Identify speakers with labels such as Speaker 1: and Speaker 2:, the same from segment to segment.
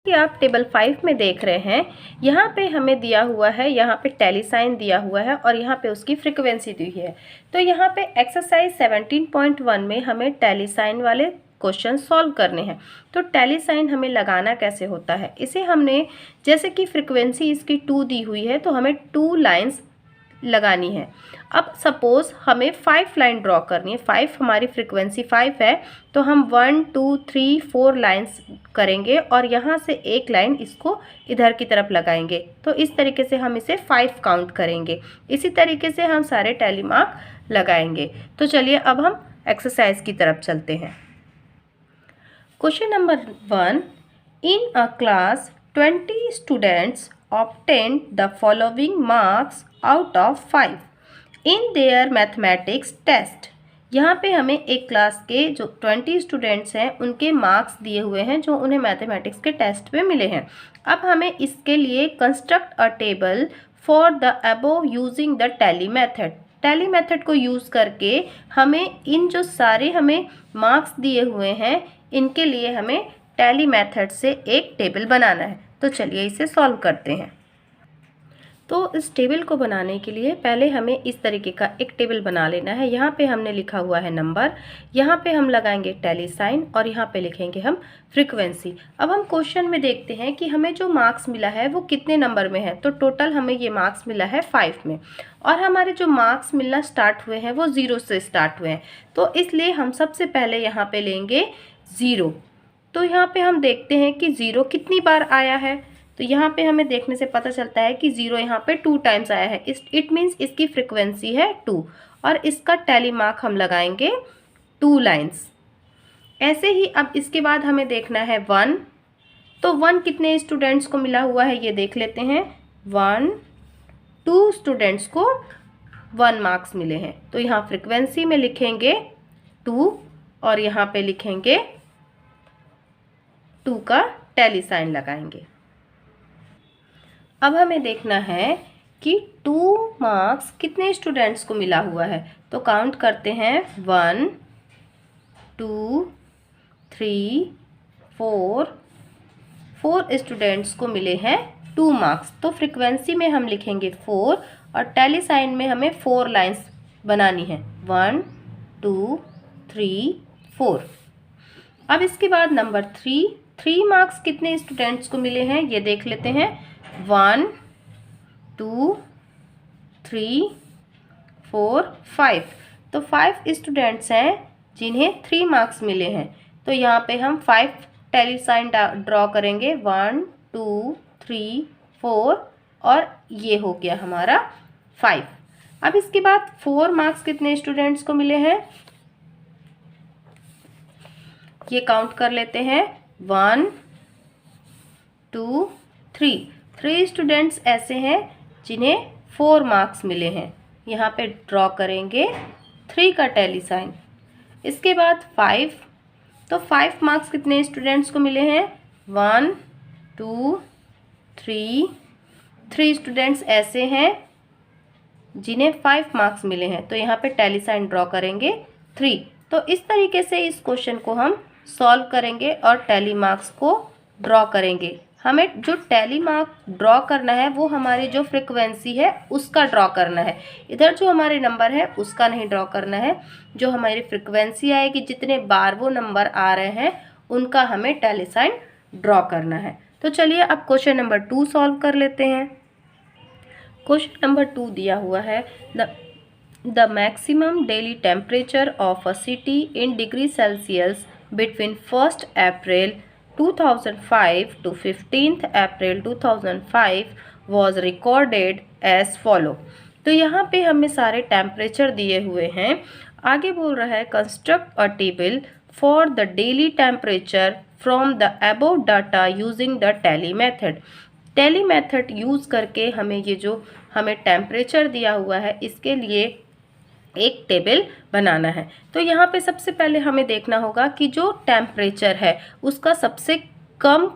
Speaker 1: कि आप टेबल 5 में देख रहे हैं, यहाँ पे हमें दिया हुआ है, यहाँ पे टैली साइन दिया हुआ है और यहाँ पे उसकी फ्रीक्वेंसी दी है। तो यहाँ पे एक्सरसाइज 17.1 में हमें टैली साइन वाले क्वेश्चन सॉल्व करने हैं। तो टैली साइन हमें लगाना कैसे होता है, इसे हमने जैसे कि फ्रीक्वेंसी इसकी 2 दी हुई है तो हमें 2 लाइन्स लगानी है। अब सपोज हमें 5 लाइन ड्रॉ करनी है, 5 हमारी फ्रीक्वेंसी 5 है तो हम 1 2 3 4 लाइन्स करेंगे और यहाँ से एक लाइन इसको इधर की तरफ लगाएंगे। तो इस तरीके से हम इसे 5 काउंट करेंगे। इसी तरीके से हम सारे टैली मार्क लगाएंगे। तो चलिए अब हम एक्सरसाइज की तरफ चलते हैं। Question number 1, in a class 20 students obtained the following marks out of 5 in their mathematics test। यहाँ पे हमें एक क्लास के जो 20 स्टूडेंट्स हैं उनके मार्क्स दिए हुए हैं जो उन्हें मैथमेटिक्स के टेस्ट पे मिले हैं। अब हमें इसके लिए construct a table for the above using the tally method. Tally method को यूज़ करके हमें इन जो सारे हमें मार्क्स दिए हुए हैं इनके लिए हमें टैली मेथड से एक टेबल बनाना है। तो चलिए इसे सॉल्व करते हैं। तो इस टेबल को बनाने के लिए पहले हमें इस तरीके का एक टेबल बना लेना है। यहाँ पे हमने लिखा हुआ है नंबर, यहाँ पे हम लगाएंगे टैली साइन और यहाँ पे लिखेंगे हम फ्रीक्वेंसी। अब हम क्वेश्चन में देखते हैं कि हमें जो मार्क्स मिला है वो कितने नंबर में है। तो टोटल हमें ये मार्क्स मिला है 5 में और हमारे जो मार्क्स मिलना स्टार्ट हुए हैं वो 0 से स्टार्ट हुए हैं। तो इसलिए हम सबसे पहले यहाँ पे लेंगे 0। तो यहाँ पे हम देखते हैं कि 0 कितनी बार आया है। तो यहाँ पे हमें देखने से पता चलता है कि 0 यहाँ पे 2 टाइम्स आया है। इट मीन्स इसकी फ्रीक्वेंसी है 2 और इसका टैली मार्क हम लगाएंगे 2 लाइन्स। ऐसे ही अब इसके बाद हमें देखना है 1। तो 1 कितने स्टूडेंट्स को मिला हुआ है ये देख लेते हैं। 1 2 स्टूडेंट्स को 1 मार्क्स मिले हैं। तो यहाँ फ्रीक्वेंसी में लिखेंगे 2 और यहाँ पे लिखेंगे 2 का टैली साइन लगाएंगे। अब हमें देखना है कि 2 मार्क्स कितने स्टूडेंट्स को मिला हुआ है। तो काउंट करते हैं 1 2 3 4 स्टूडेंट्स को मिले हैं 2 मार्क्स। तो फ्रीक्वेंसी में हम लिखेंगे 4 और टैली साइन में हमें 4 लाइंस बनानी है। 1 2 3 4। अब इसके बाद नंबर 3 मार्क्स कितने स्टूडेंट्स को मिले हैं ये देख लेते हैं। 1 2 3 4 5। तो 5 स्टूडेंट्स हैं जिन्हें 3 मार्क्स मिले हैं। तो यहाँ पे हम 5 टैली साइन ड्रॉ करेंगे। 1 2 3 4 और ये हो गया हमारा 5। अब इसके बाद 4 मार्क्स कितने स्टूडेंट्स को मिले हैं ये काउंट कर लेते हैं। 1 2 3 स्टूडेंट्स ऐसे हैं जिन्हें 4 मार्क्स मिले हैं। यहाँ पे ड्रॉ करेंगे 3 का टैली साइन। इसके बाद 5। तो 5 मार्क्स कितने स्टूडेंट्स को मिले हैं। 1 2 3 स्टूडेंट्स ऐसे हैं जिन्हें 5 मार्क्स मिले हैं। तो यहाँ पे टैली साइन ड्रॉ करेंगे 3। तो इस तरीके से इस क्वेश्चन को हम सॉल्व करेंगे और टैली मार्क्स को ड्रॉ करेंगे। हमें जो टैली मार्क ड्रॉ करना है वो हमारी जो फ्रीक्वेंसी है उसका ड्रॉ करना है। इधर जो हमारे नंबर है उसका नहीं ड्रॉ करना है। जो हमारी फ्रीक्वेंसी आएगी, जितने बार वो नंबर आ रहे हैं उनका हमें टैली साइन ड्रॉ करना है। तो चलिए अब क्वेश्चन नंबर 2 सॉल्व कर लेते हैं। क्वेश्चन नंबर 2 दिया हुआ है, the maximum daily temperature of a city in degree Celsius between 1 April 2005 to 15th April 2005 was recorded as follow। तो यहाँ पे हमें सारे टेम्परेचर दिए हुए हैं। आगे बोल रहा है construct a table for the daily temperature from the above data using the tally method. Tally method use करके हमें ये जो हमें टेम्परेचर दिया हुआ है इसके लिए एक टेबल बनाना है। तो यहाँ पे सबसे पहले हमें देखना होगा कि जो टेम्परेचर है उसका सबसे कम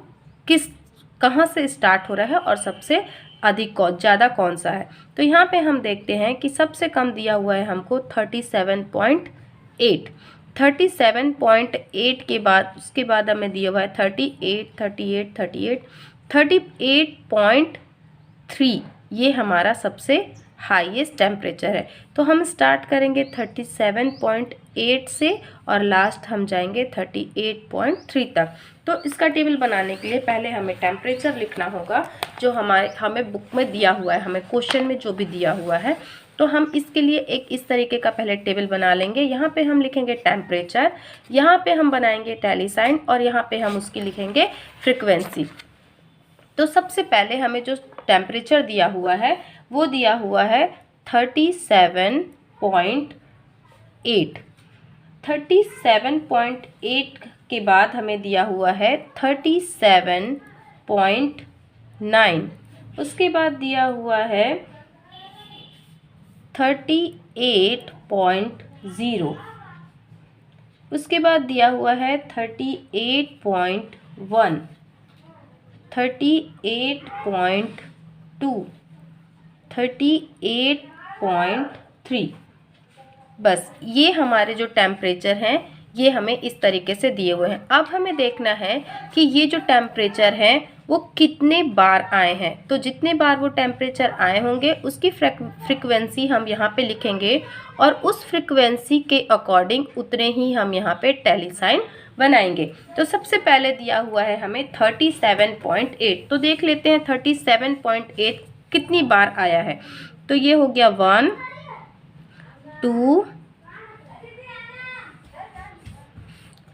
Speaker 1: कहाँ से स्टार्ट हो रहा है और सबसे अधिक ज़्यादा कौन सा है। तो यहाँ पे हम देखते हैं कि सबसे कम दिया हुआ है हमको 37.8। 37.8 के बाद उसके बाद हमें दिया हुआ है 38.3। ये हमारा सबसे हाईएस्ट टेम्परेचर है। तो हम स्टार्ट करेंगे 37.8 से और लास्ट हम जाएंगे 38.3 तक। तो इसका टेबल बनाने के लिए पहले हमें टेम्परेचर लिखना होगा जो हमें बुक में दिया हुआ है, हमें क्वेश्चन में जो भी दिया हुआ है। तो हम इसके लिए एक इस तरीके का पहले टेबल बना लेंगे। यहाँ पे हम लिखेंगे टेम्परेचर, यहाँ पे हम बनाएंगे टैली साइन और यहाँ पे हम उसकी लिखेंगे फ्रीक्वेंसी। तो सबसे पहले हमें जो टेम्परेचर दिया हुआ है वो दिया हुआ है 37.8। 37.8 के बाद हमें दिया हुआ है 37.9। उसके बाद दिया हुआ है 38.0। उसके बाद दिया हुआ है 38.1, 38.2, 38.3। बस ये हमारे जो टेम्परेचर हैं ये हमें इस तरीके से दिए हुए हैं। अब हमें देखना है कि ये जो टेम्परेचर हैं वो कितने बार आए हैं। तो जितने बार वो टेम्परेचर आए होंगे उसकी फ्रीक्वेंसी हम यहाँ पे लिखेंगे और उस फ्रीक्वेंसी के अकॉर्डिंग उतने ही हम यहाँ पे टैली साइन बनाएंगे। तो सबसे पहले दिया हुआ है हमें 37.8। तो देख लेते हैं 37.8 कितनी बार आया है। तो ये हो गया 1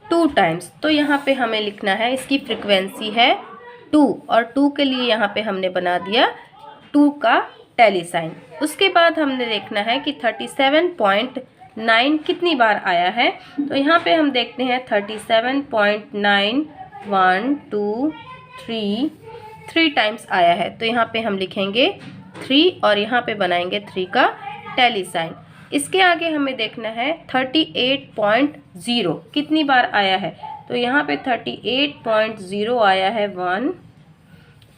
Speaker 1: 2 टाइम्स। तो यहाँ पे हमें लिखना है इसकी फ्रीक्वेंसी है 2 और 2 के लिए यहाँ पे हमने बना दिया 2 का टैली साइन। उसके बाद हमने देखना है कि 37.9 कितनी बार आया है। तो यहाँ पे हम देखते हैं 37.9 1 2 3 टाइम्स आया है। तो यहाँ पे हम लिखेंगे 3 और यहाँ पे बनाएंगे 3 का टैली साइन। इसके आगे हमें देखना है 38.0 कितनी बार आया है। तो यहाँ पे 38.0 आया है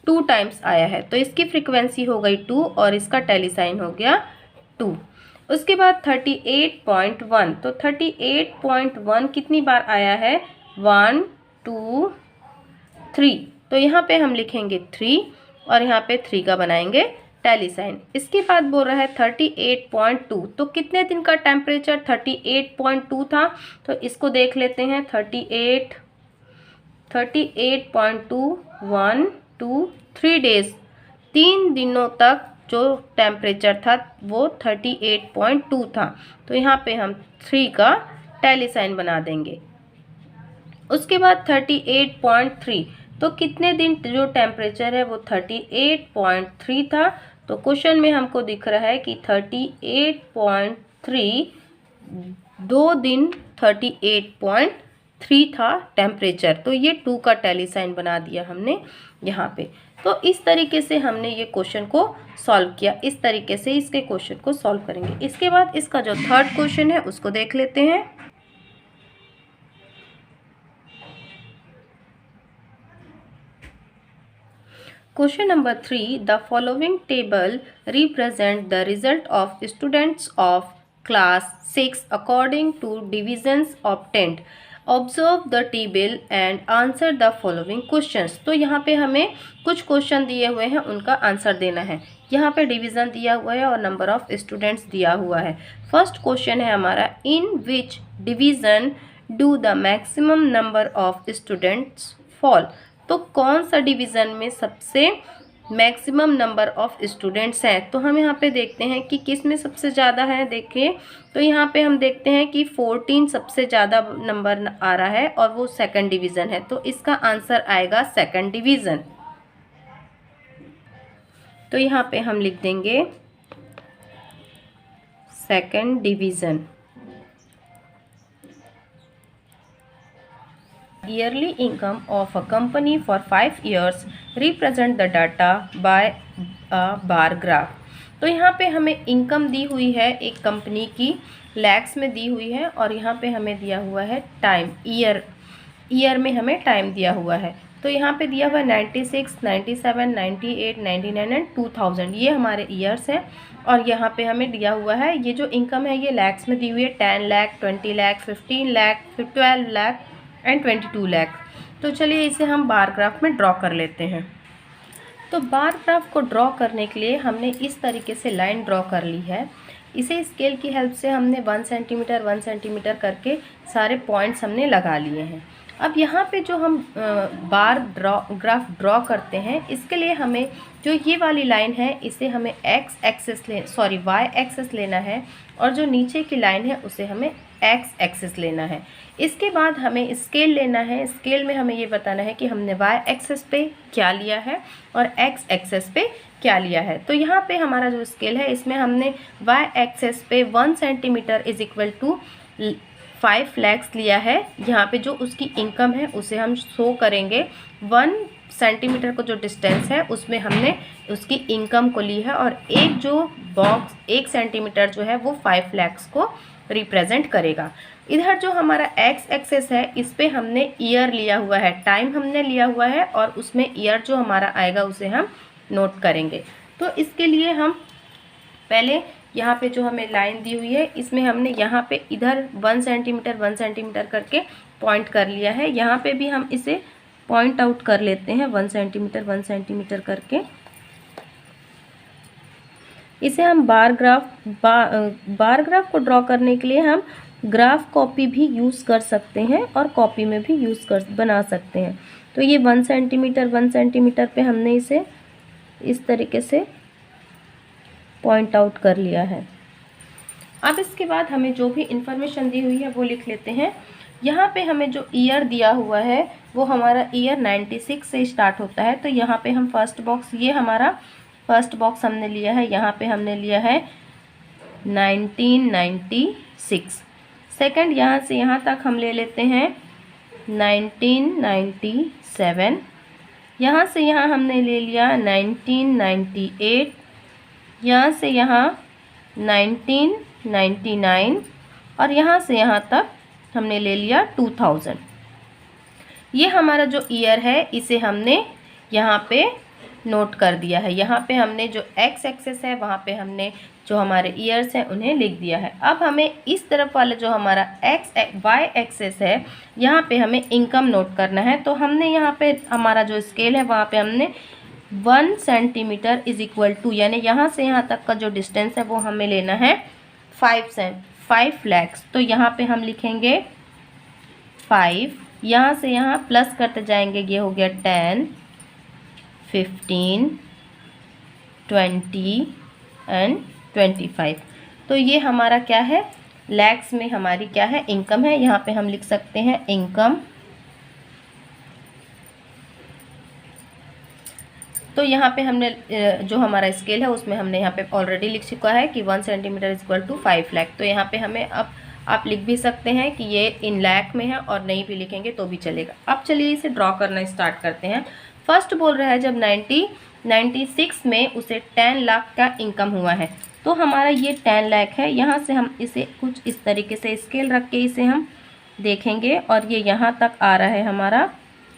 Speaker 1: 2 टाइम्स आया है। तो इसकी फ्रीक्वेंसी हो गई 2 और इसका टैली साइन हो गया 2। उसके बाद 38.1। तो 38.1 कितनी बार आया है 1 2 3। तो यहाँ पे हम लिखेंगे 3 और यहाँ पे 3 का बनाएंगे टैली साइन। इसके बाद बोल रहा है 38.2। तो कितने दिन का टेम्परेचर 38.2 था। तो इसको देख लेते हैं 38.2 1 2 3 डेज, 3 दिनों तक जो टेम्परेचर था वो 38.2 था। तो यहाँ पे हम 3 का टैली साइन बना देंगे। उसके बाद 38.3। तो कितने दिन जो टेम्परेचर है वो 38.3 था। तो क्वेश्चन में हमको दिख रहा है कि 38.3 2 दिन 38.3 था टेम्परेचर। तो ये 2 का टैली साइन बना दिया हमने यहाँ पे। तो इस तरीके से हमने ये क्वेश्चन को सॉल्व किया। इस तरीके से इसके क्वेश्चन को सॉल्व करेंगे। इसके बाद इसका जो थर्ड क्वेश्चन है उसको देख लेते हैं। Question number 3. The following table represent the result of students of class 6 according to divisions obtained. Observe the table and answer the following questions. तो यहाँ पे हमें कुछ क्वेश्चन दिए हुए हैं, उनका आंसर देना है। यहाँ पे डिवीज़न दिया हुआ है और नंबर ऑफ स्टूडेंट्स दिया हुआ है। फर्स्ट क्वेश्चन है हमारा, in which division do the maximum number of students fall. तो कौन सा डिवीज़न में सबसे मैक्सिमम नंबर ऑफ स्टूडेंट्स हैं। तो हम यहाँ पे देखते हैं कि किस में सबसे ज़्यादा है। देखिए तो यहाँ पे हम देखते हैं कि 14 सबसे ज़्यादा नंबर आ रहा है और वो सेकंड डिवीज़न है। तो इसका आंसर आएगा सेकंड डिवीज़न। तो यहाँ पे हम लिख देंगे second division. Yearly income of a company for 5 years represent the data by a bar graph. तो यहाँ पे हमें इनकम दी हुई है एक कंपनी की, लैक्स में दी हुई है और यहाँ पे हमें दिया हुआ है टाइम, ईयर में हमें टाइम दिया हुआ है। तो यहाँ पे दिया हुआ है 96, 97, 98, 99 एंड 2000, ये हमारे ईयर्स हैं। और यहाँ पे हमें दिया हुआ है ये जो इनकम है ये लैक्स में दी हुई है, 10 लाख, 20 लाख, 15 लाख, फिर 12 लाख एंड 22 लाख। तो चलिए इसे हम बार ग्राफ में ड्रॉ कर लेते हैं। तो बार ग्राफ को ड्रॉ करने के लिए हमने इस तरीके से लाइन ड्रॉ कर ली है। इसे स्केल की हेल्प से हमने 1 सेंटीमीटर 1 सेंटीमीटर करके सारे पॉइंट्स हमने लगा लिए हैं। अब यहाँ पे जो हम बार ग्राफ ड्रॉ करते हैं, इसके लिए हमें जो ये वाली लाइन है इसे हमें वाई एक्सेस लेना है, और जो नीचे की लाइन है उसे हमें एक्स एक्सेस लेना है। इसके बाद हमें स्केल लेना है। स्केल में हमें ये बताना है कि हमने वाई एक्सेस पे क्या लिया है और एक्स एक्सेस पे क्या लिया है। तो यहाँ पे हमारा जो स्केल है इसमें हमने वाई एक्सेस पे 1 centimetre is equal to 5 lakh लिया है। यहाँ पे जो उसकी इनकम है उसे हम शो करेंगे। 1 सेंटीमीटर को जो डिस्टेंस है उसमें हमने उसकी इनकम को ली है, और एक जो बॉक्स 1 सेंटीमीटर जो है वो 5 लाख को रिप्रेजेंट करेगा। इधर जो हमारा एक्स एक्सेस है इस पे हमने ईयर लिया हुआ है, टाइम हमने लिया हुआ है, और उसमें ईयर जो हमारा आएगा उसे हम नोट करेंगे। तो इसके लिए हम पहले यहाँ पे जो हमें लाइन दी हुई है इसमें हमने यहाँ पे इधर 1 सेंटीमीटर 1 सेंटीमीटर करके पॉइंट कर लिया है। यहाँ पे भी हम इसे पॉइंट आउट कर लेते हैं 1 सेंटीमीटर 1 सेंटीमीटर करके। इसे हम बार ग्राफ को ड्रॉ करने के लिए हम ग्राफ कॉपी भी यूज़ कर सकते हैं और कॉपी में भी बना सकते हैं। तो ये 1 सेंटीमीटर 1 सेंटीमीटर पे हमने इसे इस तरीके से पॉइंट आउट कर लिया है। अब इसके बाद हमें जो भी इंफॉर्मेशन दी हुई है वो लिख लेते हैं। यहाँ पे हमें जो ईयर दिया हुआ है वो हमारा ईयर 96 से स्टार्ट होता है। तो यहाँ पे हम फर्स्ट बॉक्स, ये हमारा फर्स्ट बॉक्स हमने लिया है, यहाँ पे हमने लिया है 1996। सेकंड यहाँ से यहाँ तक हम ले लेते हैं 1997। यहाँ से यहाँ हमने ले लिया 1998। यहाँ से यहाँ 1999 और यहाँ से यहाँ तक हमने ले लिया 2000। ये हमारा जो ईयर है इसे हमने यहाँ पे नोट कर दिया है। यहाँ पे हमने जो एक्स एक्सेस है वहाँ पे हमने जो हमारे ईयर्स हैं उन्हें लिख दिया है। अब हमें इस तरफ वाले जो हमारा वाई एक्सेस है यहाँ पे हमें इनकम नोट करना है। तो हमने यहाँ पे हमारा जो स्केल है वहाँ पे हमने 1 सेंटीमीटर इज इक्वल टू, यानी यहाँ से यहाँ तक का जो डिस्टेंस है वो हमें लेना है 5 लाख। तो यहाँ पे हम लिखेंगे 5, यहाँ से यहाँ प्लस करते जाएंगे, ये हो गया 10, 15, 20 एंड 25। तो ये हमारा क्या है, लैक्स में हमारी क्या है, इनकम है। यहाँ पे हम लिख सकते हैं इनकम। तो यहाँ पे हमने जो हमारा स्केल है उसमें हमने यहाँ पे ऑलरेडी लिख चुका है कि 1 centimetre is equal to 5 lakh. तो यहाँ पे हमें अब आप लिख भी सकते हैं कि ये इन लाख में है, और नहीं भी लिखेंगे तो भी चलेगा। अब चलिए इसे ड्रॉ करना स्टार्ट करते हैं। फर्स्ट बोल रहा है जब 96 में उसे 10 लाख का इनकम हुआ है, तो हमारा ये 10 लाख है। यहाँ से हम इसे कुछ इस तरीके से स्केल रख के इसे हम देखेंगे, और ये यहाँ तक आ रहा है हमारा,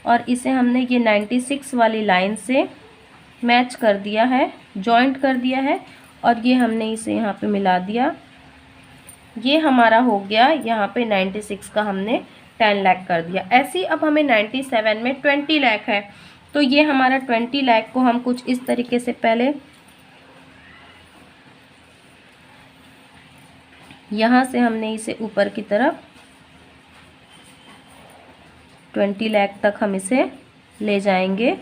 Speaker 1: और इसे हमने ये 96 वाली लाइन से मैच कर दिया है, जॉइंट कर दिया है, और ये हमने इसे यहाँ पे मिला दिया। ये हमारा हो गया, यहाँ पे 96 का हमने 10 लाख कर दिया। ऐसे ही अब हमें 97 में 20 लाख है, तो ये हमारा 20 लाख को हम कुछ इस तरीके से पहले यहाँ से हमने इसे ऊपर की तरफ 20 लाख तक हम इसे ले जाएंगे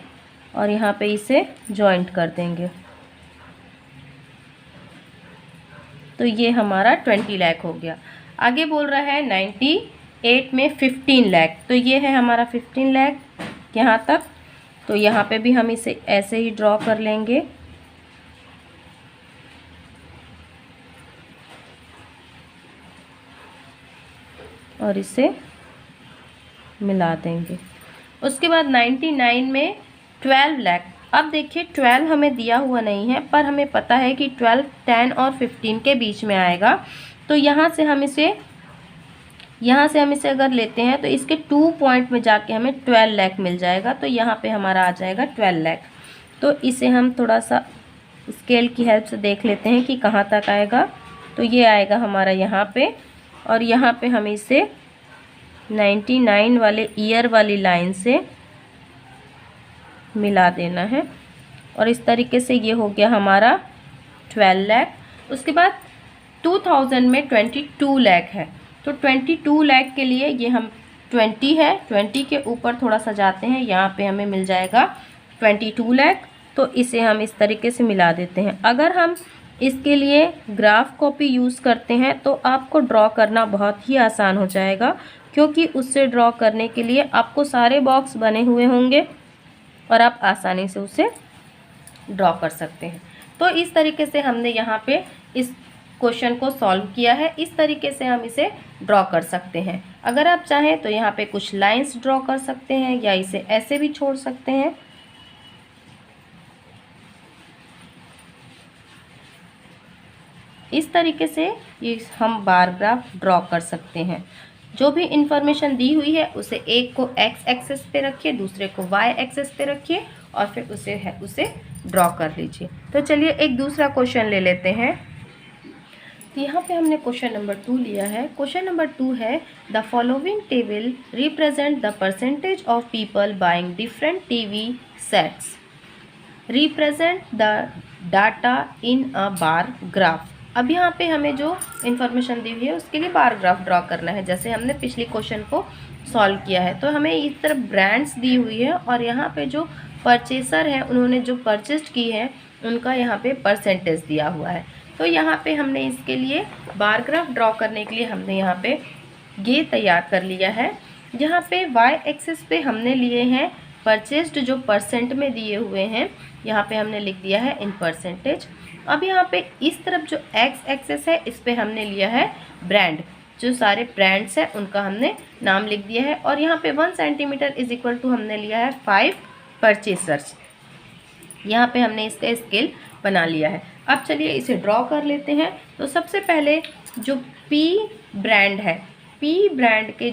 Speaker 1: और यहाँ पे इसे जॉइंट कर देंगे। तो ये हमारा 20 लाख हो गया। आगे बोल रहा है 98 में 15 लाख, तो ये है हमारा 15 लाख यहाँ तक। तो यहाँ पे भी हम इसे ऐसे ही ड्रॉ कर लेंगे। और इसे मिला देंगे। उसके बाद 99 में 12 लाख। अब देखिए 12 हमें दिया हुआ नहीं है, पर हमें पता है कि 12 10 और 15 के बीच में आएगा। तो यहाँ से हम इसे यहाँ से हम इसे अगर लेते हैं तो इसके 2 पॉइंट में जाके हमें 12 लाख मिल जाएगा। तो यहाँ पे हमारा आ जाएगा 12 लाख। तो इसे हम थोड़ा सा स्केल की हेल्प से देख लेते हैं कि कहाँ तक आएगा। तो ये आएगा हमारा यहाँ पे, और यहाँ पे हमें इसे 99 वाले ईयर वाली लाइन से मिला देना है, और इस तरीके से ये हो गया हमारा 12 लाख। उसके बाद 2000 में 22 लाख है, तो 22 लाख के लिए ये हम 20 है, 20 के ऊपर थोड़ा सा जाते हैं, यहाँ पे हमें मिल जाएगा 22 लाख। तो इसे हम इस तरीके से मिला देते हैं। अगर हम इसके लिए ग्राफ कॉपी यूज़ करते हैं तो आपको ड्रॉ करना बहुत ही आसान हो जाएगा, क्योंकि उससे ड्रॉ करने के लिए आपको सारे बॉक्स बने हुए होंगे और आप आसानी से उसे ड्रॉ कर सकते हैं। तो इस तरीके से हमने यहाँ पे इस क्वेश्चन को सॉल्व किया है। इस तरीके से हम इसे ड्रॉ कर सकते हैं। अगर आप चाहें तो यहाँ पे कुछ लाइंस ड्रॉ कर सकते हैं, या इसे ऐसे भी छोड़ सकते हैं। इस तरीके से ये हम बार ग्राफ ड्रॉ कर सकते हैं। जो भी इंफॉर्मेशन दी हुई है उसे एक को एक्स एक्सेस पे रखिए, दूसरे को वाई एक्सेस पे रखिए, और फिर उसे ड्रॉ कर लीजिए। तो चलिए एक दूसरा क्वेश्चन ले लेते हैं। तो यहाँ पे हमने क्वेश्चन नंबर 2 लिया है। क्वेश्चन नंबर 2 है, the following table represent the percentage of people buying different TV sets, represent the data in a bar graph. अब यहाँ पे हमें जो इन्फॉर्मेशन दी हुई है उसके लिए बार ग्राफ ड्रॉ करना है, जैसे हमने पिछले क्वेश्चन को सॉल्व किया है। तो हमें इस तरफ ब्रांड्स दी हुई है, और यहाँ पे जो परचेसर हैं उन्होंने जो परचेस्ड की है उनका यहाँ पे परसेंटेज दिया हुआ है। तो यहाँ पे हमने इसके लिए बार ग्राफ ड्रॉ करने के लिए हमने यहाँ पे ये तैयार कर लिया है। यहाँ पे वाई एक्सिस पे हमने लिए हैं परचेस्ड, जो परसेंट में दिए हुए हैं, यहाँ पे हमने लिख दिया है इन परसेंटेज। अब यहाँ पे इस तरफ जो एक्स एक्सेस है इस पे हमने लिया है ब्रांड, जो सारे ब्रांड्स हैं उनका हमने नाम लिख दिया है। और यहाँ पे 1 सेंटीमीटर इज इक्वल टू हमने लिया है 5 परचेसर्स। यहाँ पे हमने इसका स्केल बना लिया है। अब चलिए इसे ड्रॉ कर लेते हैं। तो सबसे पहले जो पी ब्रांड है, पी ब्रांड के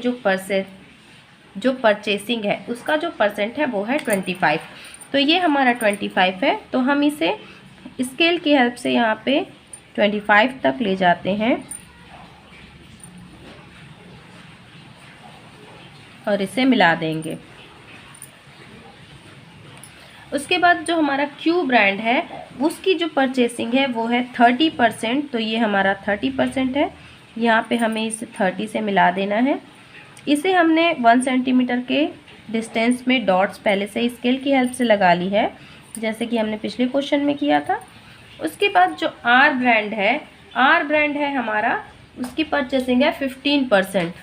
Speaker 1: जो परचेसिंग है उसका जो परसेंट है वो है 25। तो ये हमारा 25 है। तो हम इसे स्केल की हेल्प से यहाँ पे 25 तक ले जाते हैं और इसे मिला देंगे। उसके बाद जो हमारा क्यू ब्रांड है उसकी जो परचेसिंग है वो है 30%। तो ये हमारा 30% है। यहाँ पे हमें इसे 30 से मिला देना है। इसे हमने 1 सेंटीमीटर के डिस्टेंस में डॉट्स पहले से स्केल की हेल्प से लगा ली है, जैसे कि हमने पिछले क्वेश्चन में किया था। उसके बाद जो आर ब्रांड है हमारा, उसकी परचेसिंग है 15%।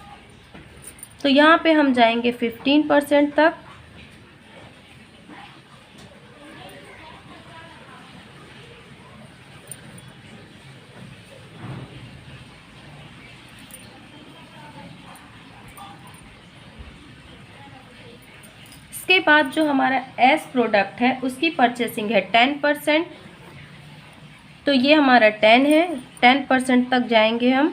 Speaker 1: तो यहाँ पे हम जाएंगे 15% तक। इसके बाद जो हमारा एस प्रोडक्ट है उसकी परचेसिंग है 10%। तो ये हमारा 10 है, 10% तक जाएंगे हम।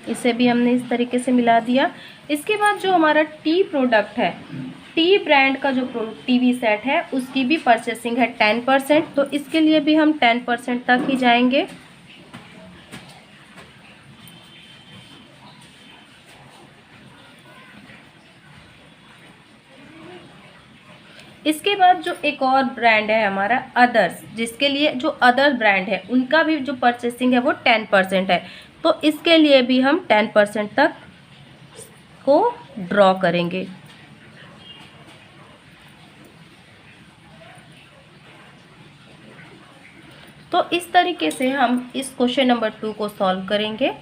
Speaker 1: इसे भी हमने इस तरीके से मिला दिया। इसके बाद जो हमारा टी प्रोडक्ट है, टी ब्रांड का जो टीवी सेट है उसकी भी परचेसिंग है 10%। तो इसके लिए भी हम 10% तक ही जाएंगे। इसके बाद जो एक और ब्रांड है हमारा अदर्स, जिसके लिए जो अदर ब्रांड है उनका भी जो परचेसिंग है वो 10% है। तो इसके लिए भी हम 10% तक को ड्रॉ करेंगे। तो इस तरीके से हम इस क्वेश्चन नंबर 2 को सॉल्व करेंगे।